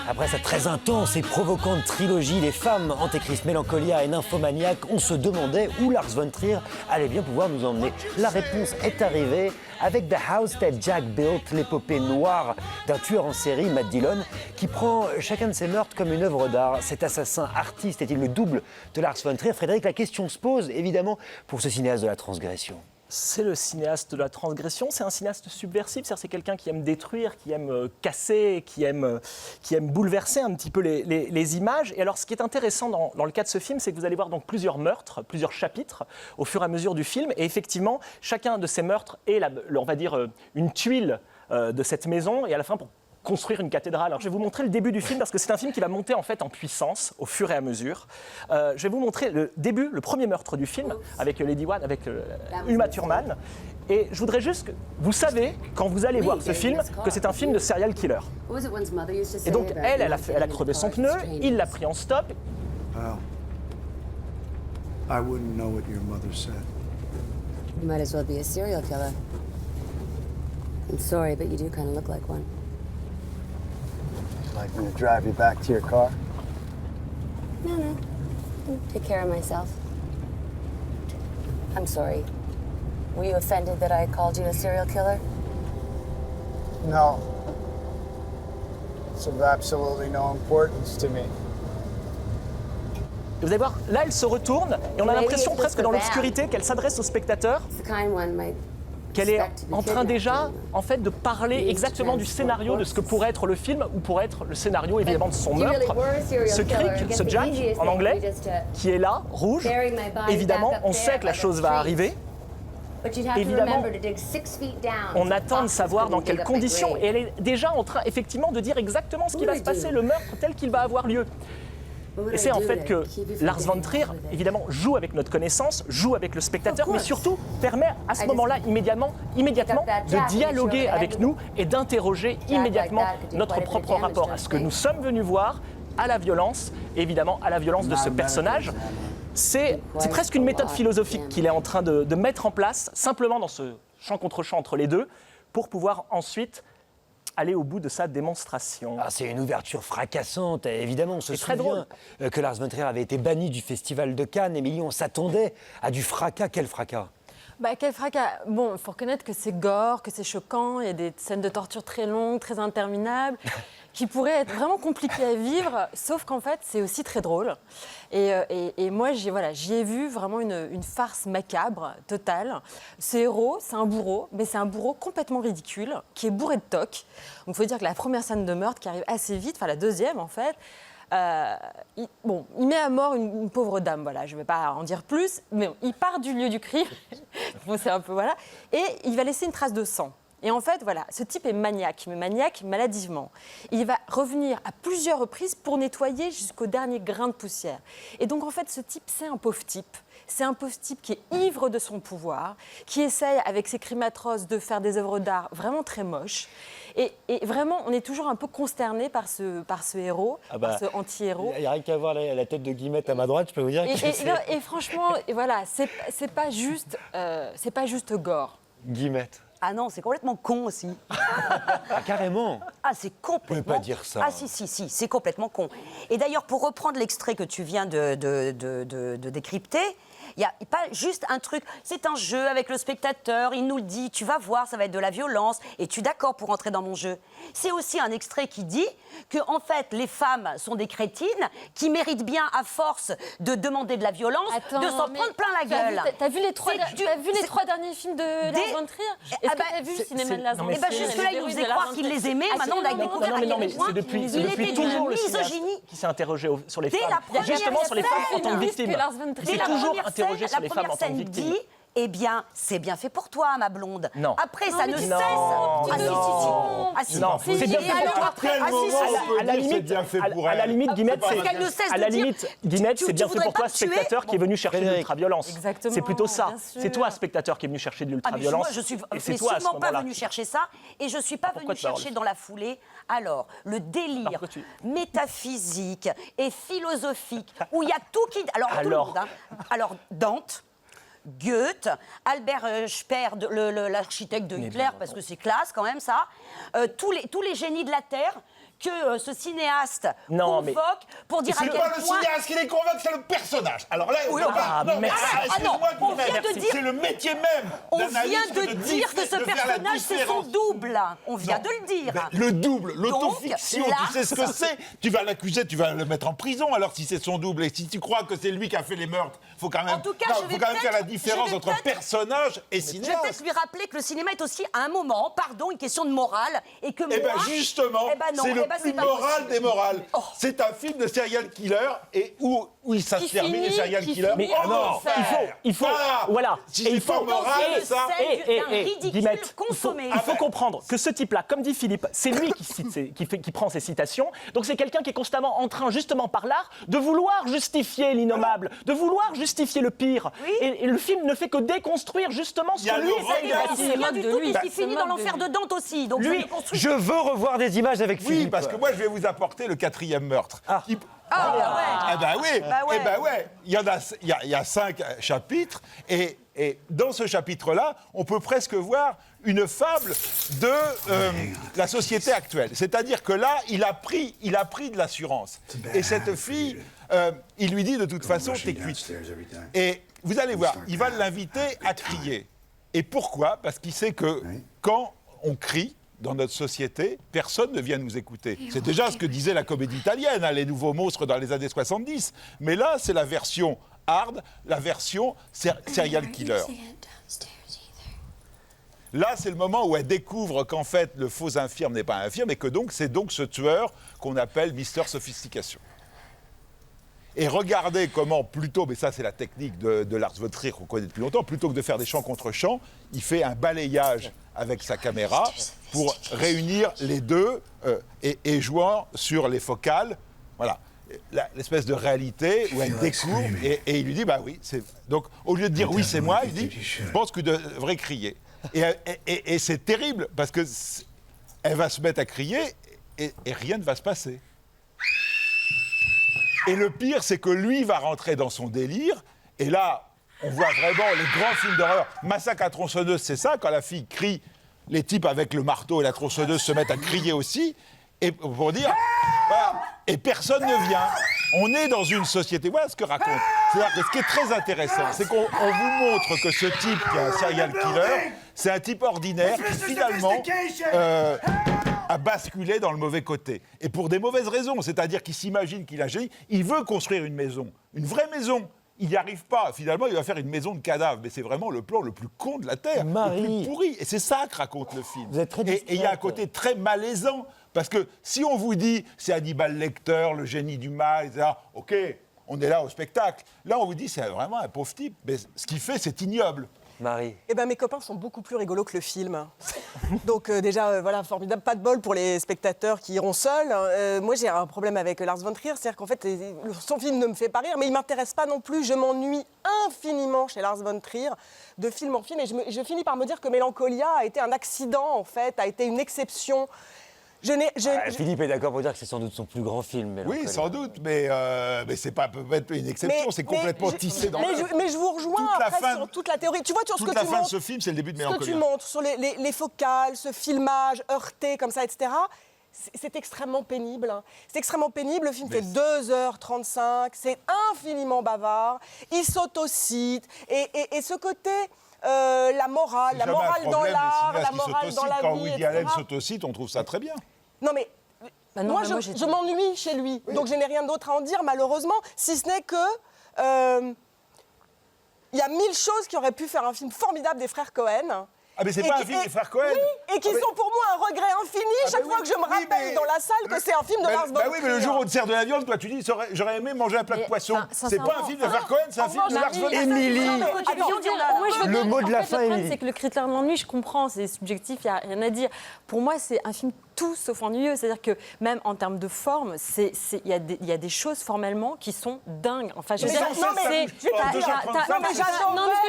Après cette très intense et provocante trilogie Les femmes, Antéchrist, Mélancolia et Nymphomaniac, on se demandait où Lars von Trier allait bien pouvoir nous emmener. La réponse est arrivée avec The House That Jack Built, l'épopée noire d'un tueur en série, Matt Dillon, qui prend chacun de ses meurtres comme une œuvre d'art. Cet assassin artiste est-il le double de Lars von Trier? Frédéric, la question se pose évidemment pour ce cinéaste de la transgression. C'est le cinéaste de la transgression, c'est un cinéaste subversif, c'est quelqu'un qui aime détruire, qui aime casser, qui aime bouleverser un petit peu les images. Et alors ce qui est intéressant dans le cas de ce film, c'est que vous allez voir donc plusieurs meurtres, plusieurs chapitres au fur et à mesure du film. Et effectivement, chacun de ces meurtres est, on va dire, une tuile de cette maison. Et à la fin, pour construire une cathédrale. Alors, je vais vous montrer le début du film parce que c'est un film qui va monter en fait en puissance au fur et à mesure. Je vais vous montrer le début, le premier meurtre du film avec Lady One, avec Uma Thurman. Et je voudrais juste que vous savez, quand vous allez voir ce film, que c'est un film de serial killer. Et donc, elle a crevé son pneu, il l'a pris en stop. Well, I wouldn't know what your mother said. You might as well be a serial killer. I'm sorry, but you do kind of look like one. Like me to drive you back to your car? No. Take care of myself. I'm sorry. Were you offended that I called you a serial killer? No. It's of absolutely no importance to me. Et vous allez voir, là, elle se retourne et on a l'impression presque dans l'obscurité qu'elle s'adresse au spectateur, It's the kind one might qu'elle est expect to be en train kidnapped. déjà, en fait, de parler exactement du scénario de ce que pourrait être le film ou pourrait être le scénario, évidemment, de son meurtre. Ce cric, ce Jack, en anglais, qui est là, rouge, évidemment, on sait que la chose va arriver. Évidemment, on attend de savoir dans quelles conditions. Et elle est déjà en train, effectivement, de dire exactement ce qui va se passer, le meurtre tel qu'il va avoir lieu. Et c'est en fait que Lars von Trier, évidemment, joue avec notre connaissance, joue avec le spectateur, mais surtout permet à ce moment-là, immédiatement, de dialoguer avec nous et d'interroger immédiatement notre propre rapport à ce que nous sommes venus voir, à la violence, et évidemment à la violence de ce personnage. C'est presque une méthode philosophique qu'il est en train de mettre en place, simplement dans ce champ contre champ entre les deux, pour pouvoir ensuite aller au bout de sa démonstration. Ah, c'est une ouverture fracassante, évidemment. On se très souvient que Lars von Trier avait été banni du Festival de Cannes. Émilie, on s'attendait à du fracas. Quel fracas? Quel fracas. Bon, il faut reconnaître que c'est gore, que c'est choquant. Il y a des scènes de torture très longues, très interminables, qui pourraient être vraiment compliquées à vivre, sauf qu'en fait, c'est aussi très drôle. Et moi, j'y ai vu vraiment une farce macabre, totale. Ce héros, c'est un bourreau, mais c'est un bourreau complètement ridicule, qui est bourré de toc. Donc, il faut dire que la première scène de meurtre, qui arrive assez vite, enfin la deuxième, en fait, il met à mort une pauvre dame, voilà, je ne vais pas en dire plus, mais il part du lieu du crime, bon, c'est un peu, voilà, et il va laisser une trace de sang. Et en fait, voilà, ce type est maniaque, mais maniaque maladivement. Il va revenir à plusieurs reprises pour nettoyer jusqu'au dernier grain de poussière. Et donc, en fait, ce type, c'est un pauvre type. C'est un pauvre type qui est ivre de son pouvoir, qui essaye, avec ses crimes atroces, de faire des œuvres d'art vraiment très moches. Et vraiment, on est toujours un peu consterné par ce héros, par ce anti-héros. Il n'y a rien qu'à voir la tête de Guillemette à ma droite, je peux vous dire. Et franchement, voilà, c'est pas juste gore. Guillemette. Ah non, c'est complètement con aussi. Ah, carrément. Ah, c'est complètement... Vous pouvez pas dire ça. Ah si, c'est complètement con. Et d'ailleurs, pour reprendre l'extrait que tu viens de décrypter, il n'y a pas juste un truc, c'est un jeu avec le spectateur, il nous le dit, tu vas voir, ça va être de la violence, et tu es d'accord pour entrer dans mon jeu. C'est aussi un extrait qui dit que, en fait, les femmes sont des crétines qui méritent bien, à force de demander de la violence, de s'en prendre plein la gueule. T'as vu les trois derniers films de Lars von Trier? Est-ce que t'as vu le cinéma de Lars von Trier? Jusque-là, il nous faisait croire qu'il les aimait, maintenant on a découvert à quel point c'est depuis toujours le cinéaste qui s'est interrogé sur les femmes. Justement sur les femmes en tant que victimes. C'est toujours interrogé sur les femmes en tant que victimes. Eh bien, c'est bien fait pour toi, ma blonde. Non. Après, ça ne cesse. Ah si. Non, c'est bien fait pour toi. À la limite, Guillemette, c'est bien fait pour toi, spectateur qui est venu chercher de l'ultraviolence. Exactement. C'est plutôt ça. C'est toi, spectateur, qui est venu chercher de l'ultraviolence. Moi, je suis sûrement pas venu chercher ça, et je suis pas venu chercher dans la foulée. Alors, le délire métaphysique et philosophique, où il y a tout qui... Alors, tout le monde, hein. Alors, Dante, Goethe, Albert Speer, l'architecte de Hitler, parce que c'est classe quand même ça, tous les génies de la Terre que ce cinéaste Non, mais- convoque pour dire à C'est quel pas le point... cinéaste qui les convoque, c'est le personnage. Alors là, Oui, non, ah, non, merci. excuse-moi, on vient Guylaine, de dire- c'est le métier même On d'analyste vient de dire que ce de faire la personnage, c'est son différence. double. On vient Non. de le dire. Ben, le double, l'autofiction, là- tu sais ce que c'est. Tu vas l'accuser, tu vas le mettre en prison alors si c'est son double. Et si tu crois que c'est lui qui a fait les meurtres, faut quand même, En tout cas, je vais faut quand même faire la peut-être- différence je vais entre peut-être- personnage et Je vais cinéaste. peut-être lui rappeler que le cinéma est aussi, à un moment, pardon, une question de morale, et que Eh moi... bien justement, Eh ben non, c'est eh le ben plus pas moral possible. des morales. Oh. C'est un film de serial killer et où ça Qui se termine les finit- serial qui killers. finit Mais en non, enfer. il faut, Ah, voilà. si Et c'est il faut pas moral, Dans une ça. scène d'un ridicule Guillemette, consommé. il faut comprendre que ce type-là, comme dit Philippe, c'est lui qui prend ses citations. Donc c'est quelqu'un qui est constamment en train, justement par l'art, de vouloir justifier l'innommable, de vouloir justifier le pire. Oui. Et le film ne fait que déconstruire justement ce Il y a que lui le essaie regard. de Et bâtir. c'est rien moque du de tout, lui. puisqu'il Se finit dans moque de l'enfer de lui. Dante aussi. Donc Lui, je le construis. Je veux revoir des images avec Oui, Philippe. parce que moi, je vais vous apporter le 4e meurtre. Ah. Ah ben oui, Bah ouais. eh ben ouais. Il y a 5 chapitres et dans ce chapitre-là, on peut presque voir une fable de la société actuelle. C'est-à-dire que là, il a pris de l'assurance. Et cette fille, il lui dit de toute façon, t'es cuite. Et vous allez voir, il va l'inviter à crier. Et pourquoi? Parce qu'il sait que quand on crie, dans notre société, personne ne vient nous écouter. C'est déjà ce que disait la comédie italienne, hein, les nouveaux monstres dans les années 70. Mais là, c'est la version hard, la version serial killer. Là, c'est le moment où elle découvre qu'en fait, le faux infirme n'est pas un infirme et que donc, c'est donc ce tueur qu'on appelle Mister Sophistication. Et regardez comment, plutôt, mais ça c'est la technique de Lars von Trier qu'on connaît depuis longtemps, plutôt que de faire des champs contre champs, il fait un balayage avec sa caméra pour réunir les deux et jouant sur les focales. Voilà, l'espèce de réalité où elle découvre et il lui dit, bah oui, c'est... Donc au lieu de dire oui c'est moi, il dit, je pense que tu devrais crier. Et c'est terrible parce que elle va se mettre à crier et rien ne va se passer. Et le pire, c'est que lui va rentrer dans son délire. Et là, on voit vraiment les grands films d'horreur. Massacre à tronçonneuse, c'est ça. Quand la fille crie, les types avec le marteau et la tronçonneuse se mettent à crier aussi. Et pour dire... Voilà. Et personne ne vient. On est dans une société... Voilà ce que raconte. C'est-à-dire que ce qui est très intéressant, c'est qu'on vous montre que ce type qui est un serial killer, c'est un type ordinaire qui finalement... a basculé dans le mauvais côté. Et pour des mauvaises raisons, c'est-à-dire qu'il s'imagine qu'il a génie, il veut construire une maison, une vraie maison. Il n'y arrive pas. Finalement, il va faire une maison de cadavres. Mais c'est vraiment le plan le plus con de la Terre, Marie. le plus pourri. Et c'est ça que raconte le film. Vous êtes très et il y a un discrète. côté très malaisant. Parce que si on vous dit, c'est Hannibal Lecter, le génie du mal, etc., OK, on est là au spectacle. Là, on vous dit, c'est vraiment un pauvre type. Mais ce qu'il fait, c'est ignoble. Marie. Eh ben, mes copains sont beaucoup plus rigolos que le film. Donc déjà, voilà, formidable, pas de bol pour les spectateurs qui iront seuls. Moi, j'ai un problème avec Lars von Trier, c'est-à-dire qu'en fait, son film ne me fait pas rire, mais il m'intéresse pas non plus. Je m'ennuie infiniment chez Lars von Trier, de film en film, et je finis par me dire que Mélancolia a été un accident, en fait, a été une exception. Philippe est d'accord pour dire que c'est sans doute son plus grand film. Oui, Mélancolie. sans doute, mais c'est pas peut-être une exception, c'est complètement tissé dans l'œuf. mais je vous rejoins Toute la après fin- sur toute la théorie. Tu vois, sur ce Toute que la tu fin de montres, ce film, c'est le début de ce que tu Mélancolia. montres sur les focales, ce filmage heurté comme ça, etc., c'est extrêmement pénible. C'est extrêmement pénible. Le film fait 2h35, c'est infiniment bavard. Il s'autocite. Et ce côté, la morale dans l'art, la morale dans la Quand vie, Woody etc. Allen s'autocite, on trouve ça très bien. Non mais... Bah non, moi, mais moi, je m'ennuie chez lui, donc je n'ai rien d'autre à en dire, malheureusement, si ce n'est que il y a 1000 choses qui auraient pu faire un film formidable des frères Cohen. Ah, mais c'est pas un film des frères Cohen. Oui, et qui sont pour moi un regret infini chaque fois que je me rappelle dans la salle que c'est un film de Lars von Trier. Bah oui, mais le jour où on te sert de la viande, toi tu dis j'aurais aimé manger un plat de Mais, poisson. enfin, C'est pas un film de frères Cohen, c'est un film de Lars von Trier. Émilie. Le mot de la fin, Le problème, Émilie. c'est que le critère de l'ennui, je comprends, c'est subjectif, il n'y a rien à dire. Pour moi, c'est un film tout sauf ennuyeux. C'est-à-dire que même en termes de forme, il y a des choses formellement qui sont dingues. Enfin, je veux dire,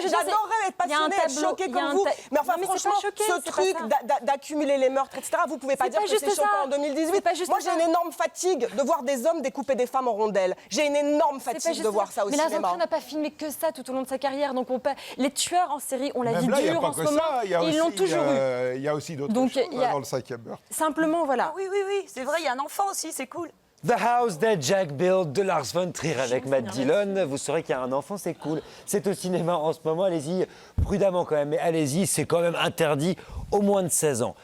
j'adorerais être passionnée, être choquée comme vous. Mais enfin, franchement, ce truc d'accumuler les meurtres, etc., vous pouvez pas dire que c'est choquant en 2018. Moi, j'ai une énorme fatigue de voir des hommes découper des femmes en rondelles. J'ai une énorme fatigue de voir ça au mais Lars von cinéma. Trier n'a pas filmé que ça tout au long de sa carrière. Donc les tueurs en série ont la vie Même là, il n'y a dure pas en ce que moment. ça. Il y a Ils l'ont aussi, toujours eu. il y a aussi d'autres Donc, choses il y a- dans le 5e meurtre. Simplement, simplement, voilà. Ah oui, oui, oui, c'est vrai, il y a un enfant aussi, c'est cool. The House That Jack Built de Lars von Trier avec Matt Dillon. Vous saurez qu'il y a un enfant, c'est cool. C'est au cinéma en ce moment, allez-y prudemment quand même, mais allez-y, c'est quand même interdit aux moins de 16 ans.